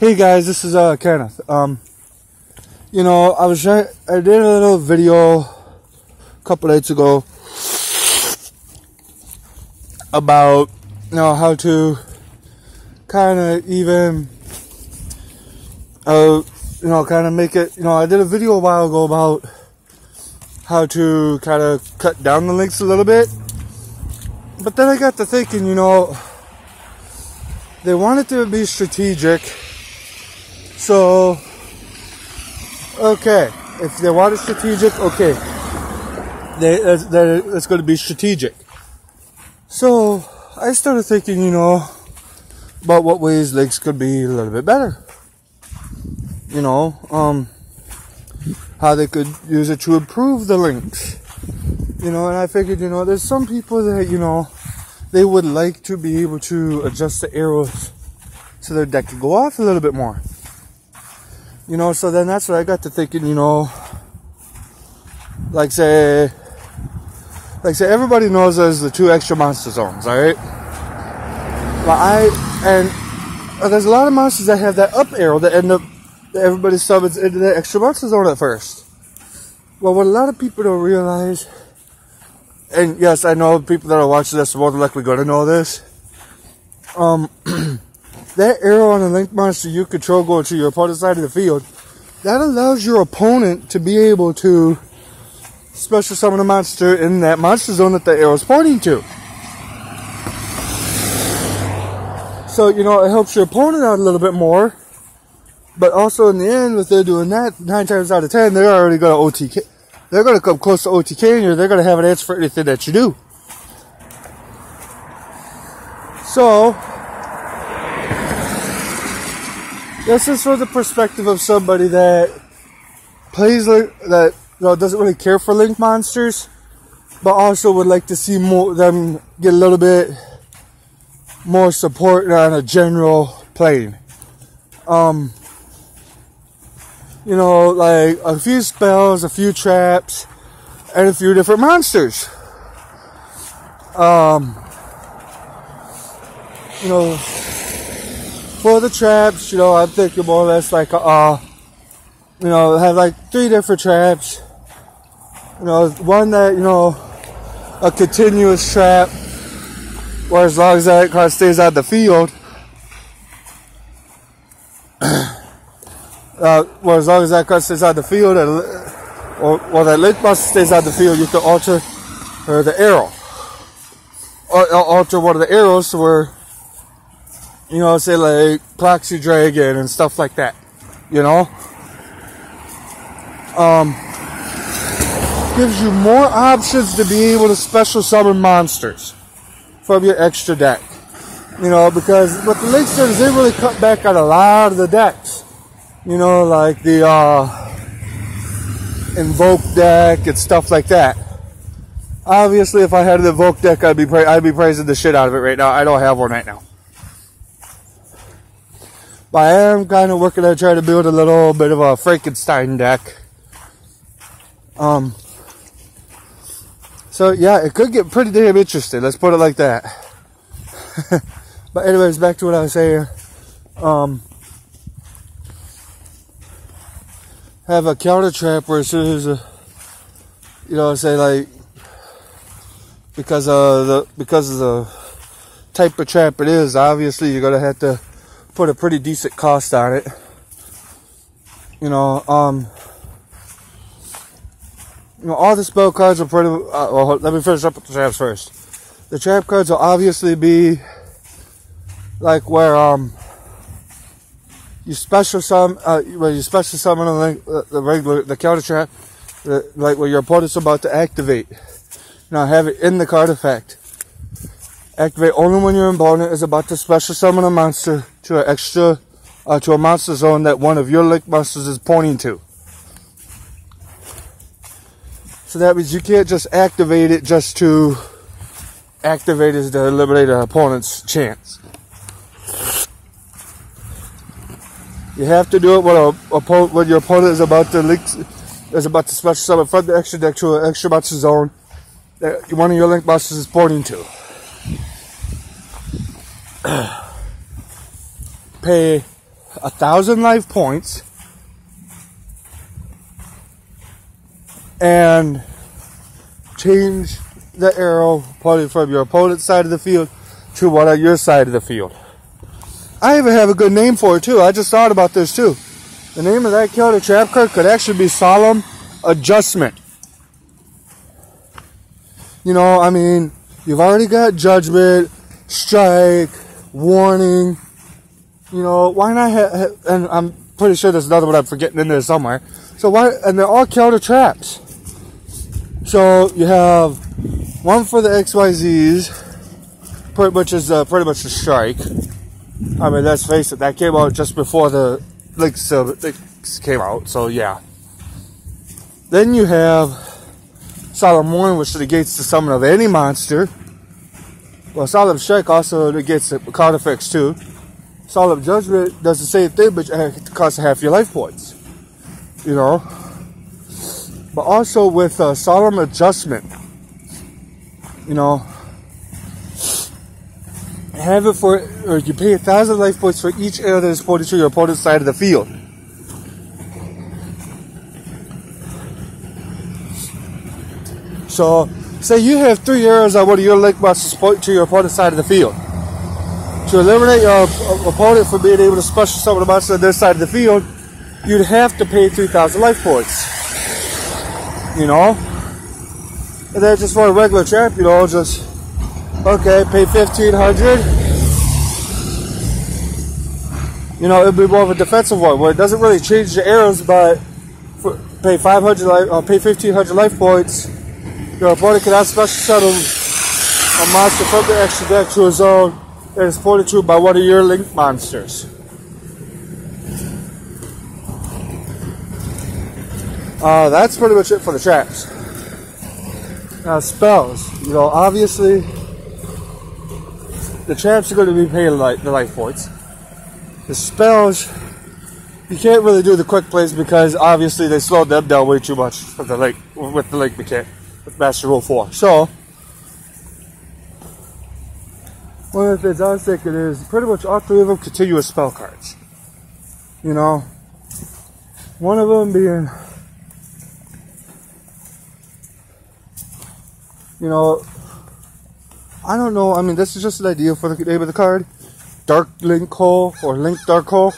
Hey guys, this is Kenneth. You know, I did a little video a couple nights ago about, you know, how to kind of even, kind of make it, I did a video a while ago about how to kind of cut down the links a little bit. But then I got to thinking, they want it to be strategic. So, okay, if they want it strategic, okay, it's going to be strategic. So, I started thinking, about what ways links could be a little bit better. How they could use it to improve the links. And I figured, there's some people that, they would like to be able to adjust the arrows so their deck could go off a little bit more. So then that's what I got to thinking, like say everybody knows there's the 2 extra monster zones, alright? But there's a lot of monsters that have that up arrow that end up, that everybody summons into that extra monster zone at first. Well, what a lot of people don't realize, and yes, I know people that are watching this are more than likely going to know this, that arrow on a link monster you control going to your opponent's side of the field, that allows your opponent to be able to special summon a monster in that monster zone that the arrow is pointing to. So, it helps your opponent out a little bit more. But also in the end, if they're doing that, 9 times out of 10, they're already going to OTK. They're going to come close to OTK and they're going to have an answer for anything that you do. So, this is from the perspective of somebody that plays that doesn't really care for link monsters, but also would like to see them get a little bit more support on a general plane. Like a few spells, a few traps, and a few different monsters. For the traps, I'm thinking more or less like, have like 3 different traps. One that, a continuous trap, where as long as that card stays on the field, or that link monster stays on the field, you can alter the arrow. Or alter one of the arrows to where, say like Proxy Dragon and stuff like that. Gives you more options to be able to special summon monsters from your extra deck. Because what the links do is they really cut back on a lot of the decks. Like the Invoke deck and stuff like that. Obviously, if I had an Invoke deck, I'd be praising the shit out of it right now. I don't have one right now. But I am kind of working on trying to build a little bit of a Frankenstein deck. So yeah, it could get pretty damn interesting. Let's put it like that. But anyways, back to what I was saying. Have a counter trap where as soon as say like because of the type of trap it is, obviously you're gonna have to put a pretty decent cost on it. All the spell cards are pretty. Well, let me finish up with the traps first. The trap cards will obviously be like where you special summon the counter trap, like where your opponent's about to activate. Now have it in the card effect. Activate only when your opponent is about to special summon a monster to a monster zone that one of your link monsters is pointing to. So that means you can't just activate it just to activate it to eliminate an opponent's chance. You have to do it when your opponent is about to special summon from the extra deck to an extra monster zone that one of your link monsters is pointing to. Pay 1,000 life points and change the arrow pointing from your opponent's side of the field to one on your side of the field. I even have a good name for it too. I just thought about this too. The name of that counter trap card could actually be Solemn Adjustment. You know, I mean, you've already got Judgment, Strike, Warning. You know, why not have, and I'm pretty sure there's another one I'm forgetting in there somewhere. So why, and they're all counter traps. So you have one for the XYZs, pretty much a strike. I mean, let's face it, that came out just before the links came out, so yeah. Then you have Solemn Warning, which negates the summon of any monster. Well, Solemn Strike also negates the card effects too. Solemn Judgment does the same thing, but it costs half your life points. You know? But also with Solemn Adjustment, you know, have it for, or you pay 1,000 life points for each arrow that is pointed to your opponent's side of the field. So, say you have 3 arrows on one of your link monsters pointing to your opponent's side of the field. To eliminate your opponent from being able to special summon a monster on their side of the field, you'd have to pay 3,000 life points. You know? And then just for a regular trap, you know, just, okay, pay 1,500. You know, it'd be more of a defensive one where it doesn't really change the arrows, but pay 1,500 life points. Your opponent cannot special summon a monster from the extra deck to a zone that is pointed to by one of your link monsters. That's pretty much it for the traps. Now spells, you know, obviously the traps are going to be paying the life points. The spells, you can't really do the quick plays because obviously they slowed them down way too much with the link mechanic, with Master Rule 4. So one of the things I was thinking is pretty much all 3 of them continuous spell cards. You know, one of them being, you know, I don't know, I mean, this is just an idea for the name of the card. Dark Link Hole or Link Dark Hole.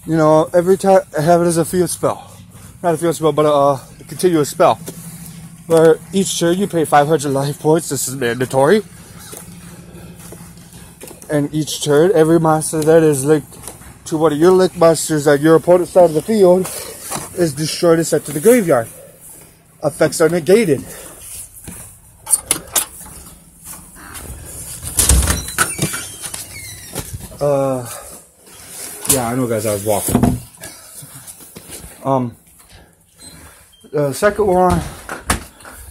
You know, every time I have it as a field spell. Not a field spell, but a continuous spell. Where each turn you pay 500 life points. This is mandatory. And each turn, every monster that is linked to one of your link monsters on your opponent's side of the field is destroyed and sent to the graveyard. Effects are negated. Yeah, I know, guys, I was walking. The second one,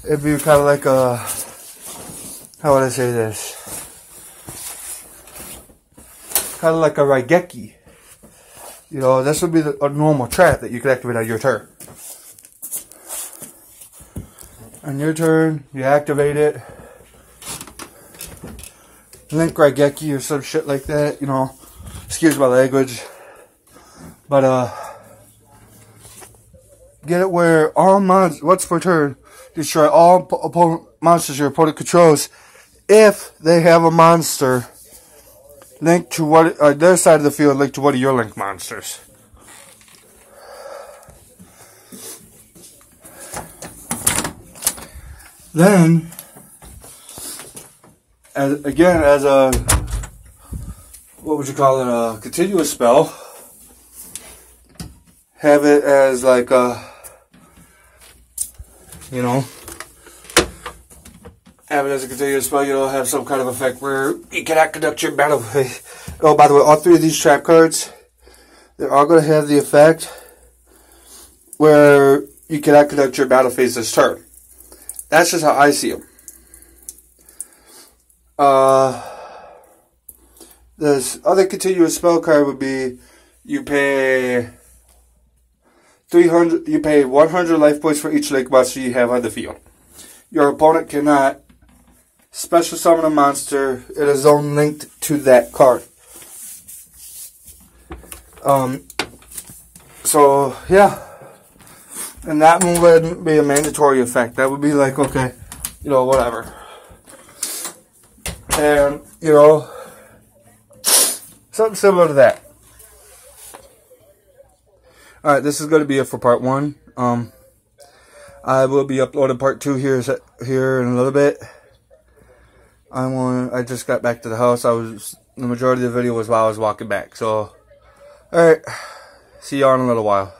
it'd be kind of like a, how would I say this? Kind of like a Raigeki. You know, this would be a normal trap that you could activate on your turn. On your turn, you activate it. Link Raigeki or some shit like that, you know. Excuse my language. But, get it where all monsters, once per turn, destroy all opponent monsters your opponent controls if they have a monster linked to what, their side of the field linked to one of your link monsters. Then, as a, what would you call it, a continuous spell, have it as like a, you know, have it as a continuous spell, you know, have some kind of effect where you cannot conduct your battle phase. Oh, by the way, all 3 of these trap cards, they're all going to have the effect where you cannot conduct your battle phase this turn. That's just how I see them. This other continuous spell card would be you pay 100 life points for each link monster you have on the field. Your opponent cannot special summon a monster in a zone linked to that card. So yeah, and that one wouldn't be a mandatory effect. That would be like, okay, you know, whatever. And you know, something similar to that. All right, this is going to be it for part 1. I will be uploading part 2 here in a little bit. I just got back to the house. The majority of the video was while I was walking back. So, all right, see y'all in a little while.